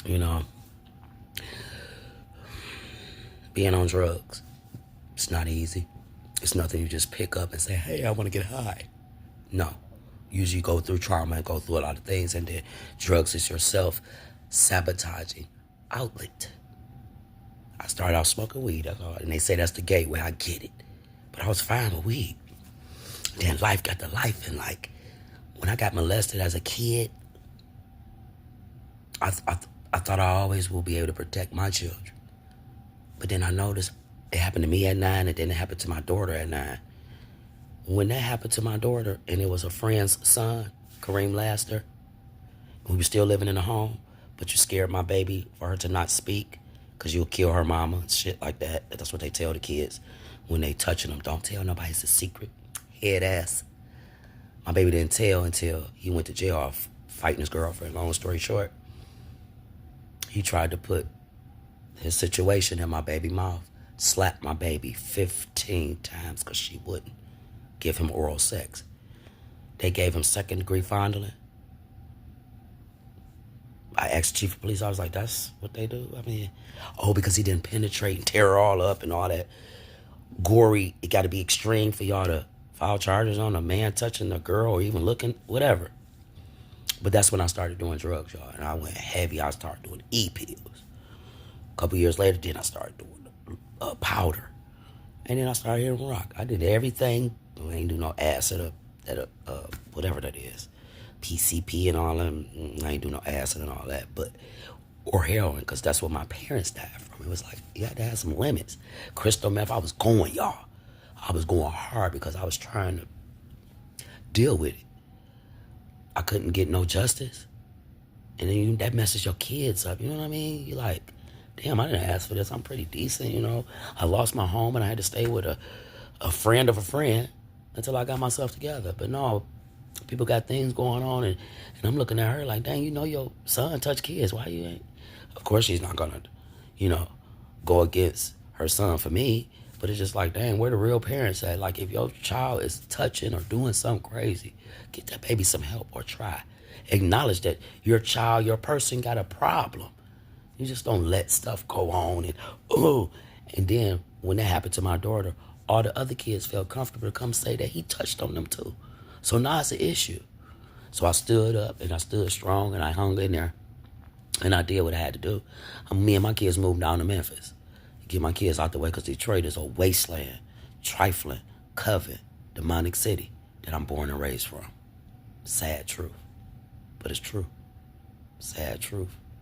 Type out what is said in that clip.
You know, being on drugs, it's not easy. It's nothing you just pick up and say, hey, I want to get high. No. Usually you go through trauma and go through a lot of things, and then drugs is your self sabotaging outlet. I started out smoking weed, that's all. And they say that's the gateway. I get it. But I was fine with weed. Then life got to life, and like when I got molested as a kid, I thought I always will be able to protect my children. But then I noticed it happened to me at 9, and then it happened to my daughter at 9. When that happened to my daughter, and it was a friend's son, Kareem Laster, we were still living in the home, but you scared my baby for her to not speak because you'll kill her mama and shit like that. That's what they tell the kids when they touching them. Don't tell nobody, it's a secret. Head ass. My baby didn't tell until he went to jail fighting his girlfriend. Long story short, he tried to put his situation in my baby mouth, slapped my baby 15 times because she wouldn't give him oral sex. They gave him second-degree fondling. I asked the chief of police, I was like, that's what they do? I mean, oh, because he didn't penetrate and tear her all up and all that. Gory, it got to be extreme for y'all to file charges on a man touching a girl or even looking, whatever. But that's when I started doing drugs, y'all. And I went heavy. I started doing E-pills. A couple years later, then I started doing powder. And then I started hitting rock. I did everything. I ain't do no acid or whatever that is. PCP and all them. I ain't do no acid and all that. Or heroin, because that's what my parents died from. It was like, you had to have some limits. Crystal meth, I was going, y'all. I was going hard because I was trying to deal with it. I couldn't get no justice. And then that messes your kids up, you know what I mean? You're like, damn, I didn't ask for this. I'm pretty decent, you know. I lost my home and I had to stay with a friend of a friend until I got myself together. But no, people got things going on, and I'm looking at her like, dang, you know your son touch kids. Why you ain't? Of course she's not gonna, go against her son for me. But it's just like, dang, where the real parents at? Like, if your child is touching or doing something crazy, get that baby some help or try. Acknowledge that your child, your person got a problem. You just don't let stuff go on and, oh. And then when that happened to my daughter, all the other kids felt comfortable to come say that he touched on them too. So now it's an issue. So I stood up and I stood strong and I hung in there and I did what I had to do. Me and my kids moved down to Memphis. Get my kids out the way because Detroit is a wasteland, trifling, covet, demonic city that I'm born and raised from. Sad truth. But it's true. Sad truth.